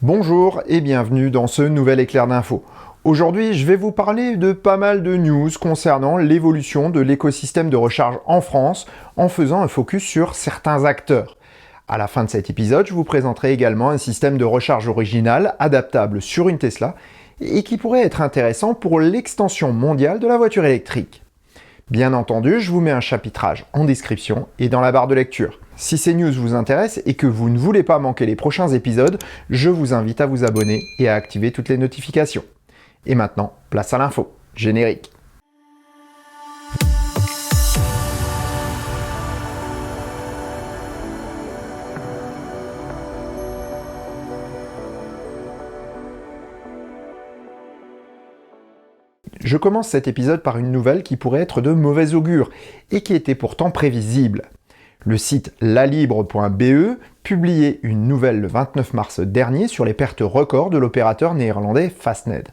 Bonjour et bienvenue dans ce nouvel éclair d'infos. Aujourd'hui, je vais vous parler de pas mal de news concernant l'évolution de l'écosystème de recharge en France en faisant un focus sur certains acteurs. À la fin de cet épisode, je vous présenterai également un système de recharge original adaptable sur une Tesla et qui pourrait être intéressant pour l'extension mondiale de la voiture électrique. Bien entendu, je vous mets un chapitrage en description et dans la barre de lecture. Si ces news vous intéressent et que vous ne voulez pas manquer les prochains épisodes, je vous invite à vous abonner et à activer toutes les notifications. Et maintenant, place à l'info. Générique. Je commence cet épisode par une nouvelle qui pourrait être de mauvais augure et qui était pourtant prévisible. Le site lalibre.be publiait une nouvelle le 29 mars dernier sur les pertes records de l'opérateur néerlandais Fastned.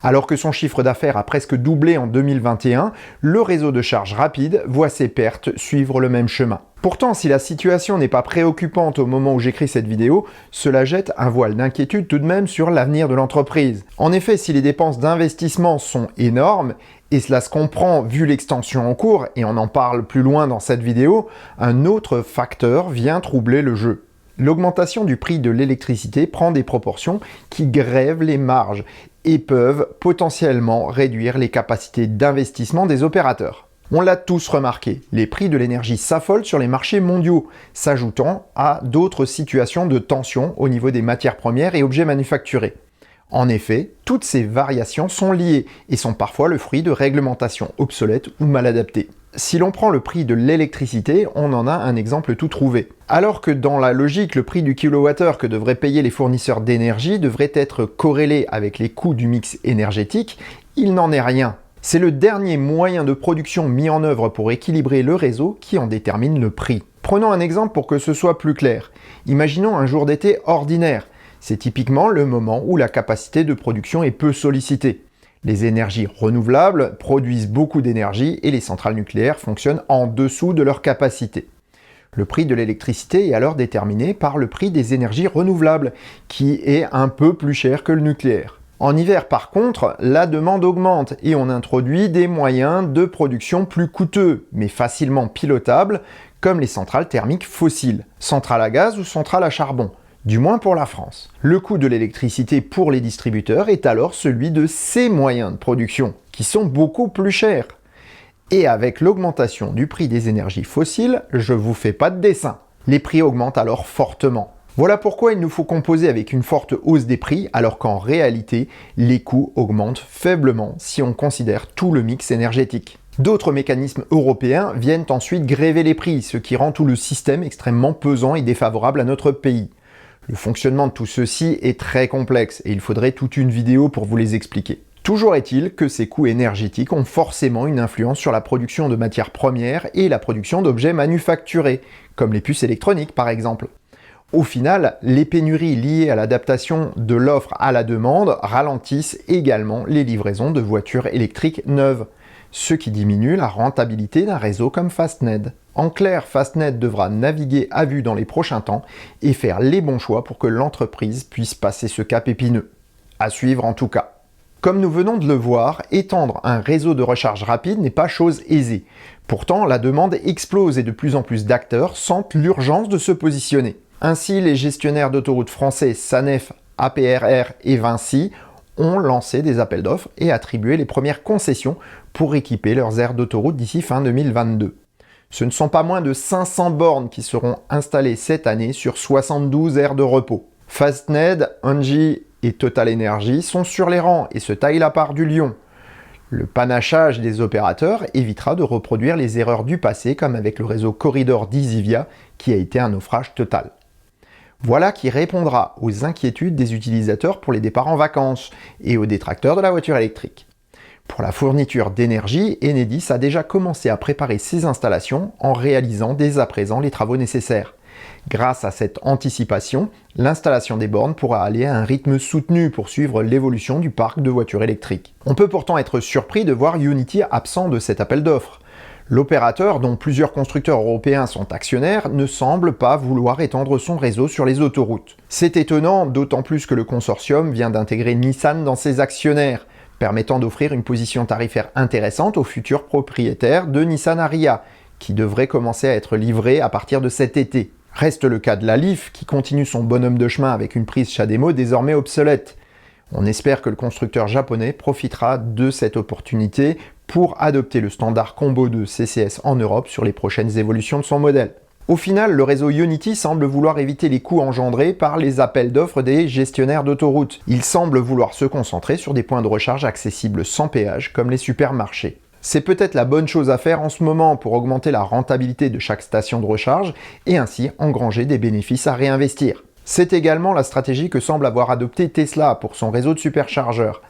Alors que son chiffre d'affaires a presque doublé en 2021, le réseau de charge rapide voit ses pertes suivre le même chemin. Pourtant, si la situation n'est pas préoccupante au moment où j'écris cette vidéo, cela jette un voile d'inquiétude tout de même sur l'avenir de l'entreprise. En effet, si les dépenses d'investissement sont énormes, et cela se comprend vu l'extension en cours, et on en parle plus loin dans cette vidéo, un autre facteur vient troubler le jeu. L'augmentation du prix de l'électricité prend des proportions qui grèvent les marges et peuvent potentiellement réduire les capacités d'investissement des opérateurs. On l'a tous remarqué, les prix de l'énergie s'affolent sur les marchés mondiaux, s'ajoutant à d'autres situations de tension au niveau des matières premières et objets manufacturés. En effet, toutes ces variations sont liées et sont parfois le fruit de réglementations obsolètes ou mal adaptées. Si l'on prend le prix de l'électricité, on en a un exemple tout trouvé. Alors que dans la logique, le prix du kilowattheure que devraient payer les fournisseurs d'énergie devrait être corrélé avec les coûts du mix énergétique, il n'en est rien. C'est le dernier moyen de production mis en œuvre pour équilibrer le réseau qui en détermine le prix. Prenons un exemple pour que ce soit plus clair. Imaginons un jour d'été ordinaire. C'est typiquement le moment où la capacité de production est peu sollicitée. Les énergies renouvelables produisent beaucoup d'énergie et les centrales nucléaires fonctionnent en dessous de leur capacité. Le prix de l'électricité est alors déterminé par le prix des énergies renouvelables, qui est un peu plus cher que le nucléaire. En hiver, par contre, la demande augmente et on introduit des moyens de production plus coûteux, mais facilement pilotables, comme les centrales thermiques fossiles, centrales à gaz ou centrales à charbon. Du moins pour la France. Le coût de l'électricité pour les distributeurs est alors celui de ces moyens de production, qui sont beaucoup plus chers. Et avec l'augmentation du prix des énergies fossiles, je vous fais pas de dessin. Les prix augmentent alors fortement. Voilà pourquoi il nous faut composer avec une forte hausse des prix, alors qu'en réalité, les coûts augmentent faiblement si on considère tout le mix énergétique. D'autres mécanismes européens viennent ensuite gréver les prix, ce qui rend tout le système extrêmement pesant et défavorable à notre pays. Le fonctionnement de tout ceci est très complexe et il faudrait toute une vidéo pour vous les expliquer. Toujours est-il que ces coûts énergétiques ont forcément une influence sur la production de matières premières et la production d'objets manufacturés, comme les puces électroniques par exemple. Au final, les pénuries liées à l'adaptation de l'offre à la demande ralentissent également les livraisons de voitures électriques neuves, ce qui diminue la rentabilité d'un réseau comme Fastned. En clair, Fastned devra naviguer à vue dans les prochains temps et faire les bons choix pour que l'entreprise puisse passer ce cap épineux. À suivre en tout cas. Comme nous venons de le voir, étendre un réseau de recharge rapide n'est pas chose aisée. Pourtant, la demande explose et de plus en plus d'acteurs sentent l'urgence de se positionner. Ainsi, les gestionnaires d'autoroutes français SANEF, APRR et Vinci ont lancé des appels d'offres et attribué les premières concessions pour équiper leurs aires d'autoroute d'ici fin 2022. Ce ne sont pas moins de 500 bornes qui seront installées cette année sur 72 aires de repos. Fastned, Engie et Total Energy sont sur les rangs et se taillent la part du lion. Le panachage des opérateurs évitera de reproduire les erreurs du passé comme avec le réseau Corridor d'Isivia qui a été un naufrage total. Voilà qui répondra aux inquiétudes des utilisateurs pour les départs en vacances et aux détracteurs de la voiture électrique. Pour la fourniture d'énergie, Enedis a déjà commencé à préparer ses installations en réalisant dès à présent les travaux nécessaires. Grâce à cette anticipation, l'installation des bornes pourra aller à un rythme soutenu pour suivre l'évolution du parc de voitures électriques. On peut pourtant être surpris de voir Unity absent de cet appel d'offres. L'opérateur, dont plusieurs constructeurs européens sont actionnaires, ne semble pas vouloir étendre son réseau sur les autoroutes. C'est étonnant, d'autant plus que le consortium vient d'intégrer Nissan dans ses actionnaires, permettant d'offrir une position tarifaire intéressante aux futurs propriétaires de Nissan Ariya, qui devrait commencer à être livré à partir de cet été. Reste le cas de la Leaf, qui continue son bonhomme de chemin avec une prise CHAdeMO désormais obsolète. On espère que le constructeur japonais profitera de cette opportunité pour adopter le standard combo de CCS en Europe sur les prochaines évolutions de son modèle. Au final, le réseau Ionity semble vouloir éviter les coûts engendrés par les appels d'offres des gestionnaires d'autoroutes. Il semble vouloir se concentrer sur des points de recharge accessibles sans péage, comme les supermarchés. C'est peut-être la bonne chose à faire en ce moment pour augmenter la rentabilité de chaque station de recharge et ainsi engranger des bénéfices à réinvestir. C'est également la stratégie que semble avoir adoptée Tesla pour son réseau de superchargeurs.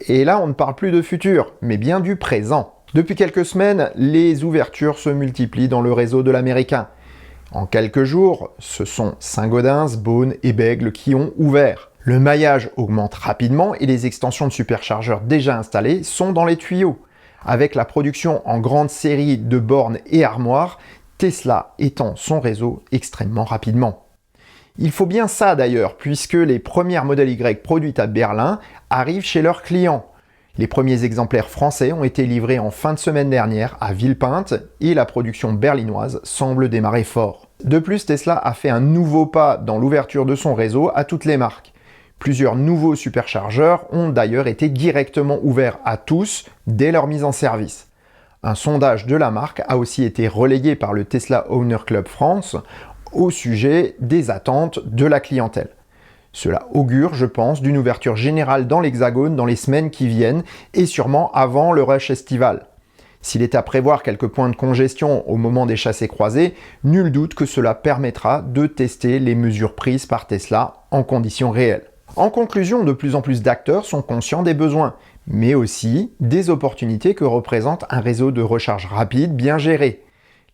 Et là, on ne parle plus de futur, mais bien du présent. Depuis quelques semaines, les ouvertures se multiplient dans le réseau de l'américain. En quelques jours, ce sont Saint-Gaudens, Beaune et Bègles qui ont ouvert. Le maillage augmente rapidement et les extensions de superchargeurs déjà installées sont dans les tuyaux. Avec la production en grande série de bornes et armoires, Tesla étend son réseau extrêmement rapidement. Il faut bien ça d'ailleurs, puisque les premières Model Y produites à Berlin arrivent chez leurs clients. Les premiers exemplaires français ont été livrés en fin de semaine dernière à Villepinte et la production berlinoise semble démarrer fort. De plus, Tesla a fait un nouveau pas dans l'ouverture de son réseau à toutes les marques. Plusieurs nouveaux superchargeurs ont d'ailleurs été directement ouverts à tous dès leur mise en service. Un sondage de la marque a aussi été relayé par le Tesla Owner Club France au sujet des attentes de la clientèle. Cela augure, je pense, d'une ouverture générale dans l'Hexagone dans les semaines qui viennent et sûrement avant le rush estival. S'il est à prévoir quelques points de congestion au moment des chassés-croisés, nul doute que cela permettra de tester les mesures prises par Tesla en conditions réelles. En conclusion, de plus en plus d'acteurs sont conscients des besoins, mais aussi des opportunités que représente un réseau de recharge rapide bien géré.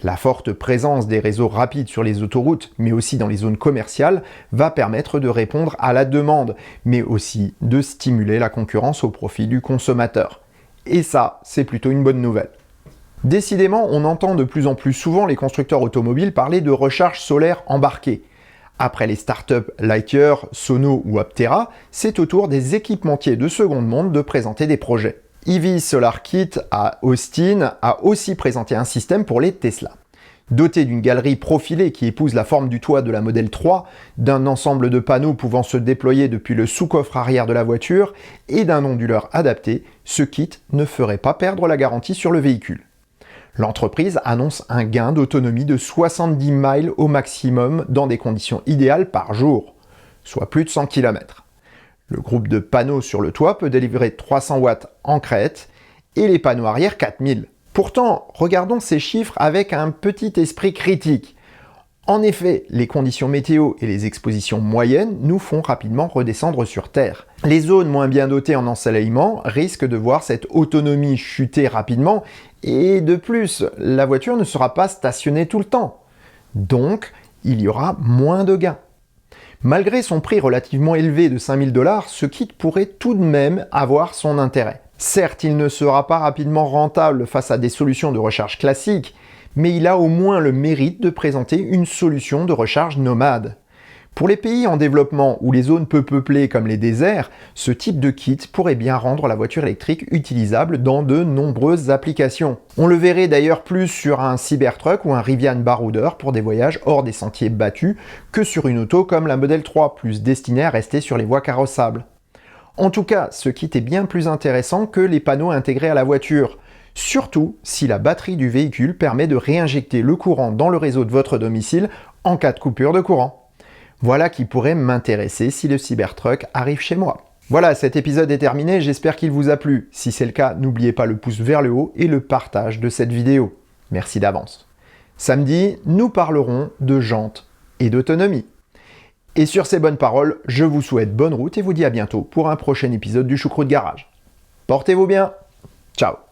La forte présence des réseaux rapides sur les autoroutes, mais aussi dans les zones commerciales, va permettre de répondre à la demande, mais aussi de stimuler la concurrence au profit du consommateur. Et ça, c'est plutôt une bonne nouvelle. Décidément, on entend de plus en plus souvent les constructeurs automobiles parler de recharge solaire embarquée. Après les startups Lightyear, Sono ou Aptera, c'est au tour des équipementiers de seconde monde de présenter des projets. EV Solar Kit à Austin a aussi présenté un système pour les Tesla. Doté d'une galerie profilée qui épouse la forme du toit de la Model 3, d'un ensemble de panneaux pouvant se déployer depuis le sous-coffre arrière de la voiture et d'un onduleur adapté, ce kit ne ferait pas perdre la garantie sur le véhicule. L'entreprise annonce un gain d'autonomie de 70 miles au maximum dans des conditions idéales par jour, soit plus de 100 km. Le groupe de panneaux sur le toit peut délivrer 300 watts en crête et les panneaux arrière 4000. Pourtant, regardons ces chiffres avec un petit esprit critique. En effet, les conditions météo et les expositions moyennes nous font rapidement redescendre sur Terre. Les zones moins bien dotées en ensoleillement risquent de voir cette autonomie chuter rapidement et de plus, la voiture ne sera pas stationnée tout le temps. Donc, il y aura moins de gains. Malgré son prix relativement élevé de 5000 $, ce kit pourrait tout de même avoir son intérêt. Certes, il ne sera pas rapidement rentable face à des solutions de recharge classiques, mais il a au moins le mérite de présenter une solution de recharge nomade. Pour les pays en développement ou les zones peu peuplées comme les déserts, ce type de kit pourrait bien rendre la voiture électrique utilisable dans de nombreuses applications. On le verrait d'ailleurs plus sur un Cybertruck ou un Rivian baroudeur pour des voyages hors des sentiers battus que sur une auto comme la Model 3, plus destinée à rester sur les voies carrossables. En tout cas, ce kit est bien plus intéressant que les panneaux intégrés à la voiture, surtout si la batterie du véhicule permet de réinjecter le courant dans le réseau de votre domicile en cas de coupure de courant. Voilà qui pourrait m'intéresser si le Cybertruck arrive chez moi. Voilà, cet épisode est terminé, j'espère qu'il vous a plu. Si c'est le cas, n'oubliez pas le pouce vers le haut et le partage de cette vidéo. Merci d'avance. Samedi, nous parlerons de jantes et d'autonomie. Et sur ces bonnes paroles, je vous souhaite bonne route et vous dis à bientôt pour un prochain épisode du Choucroute Garage. Portez-vous bien. Ciao.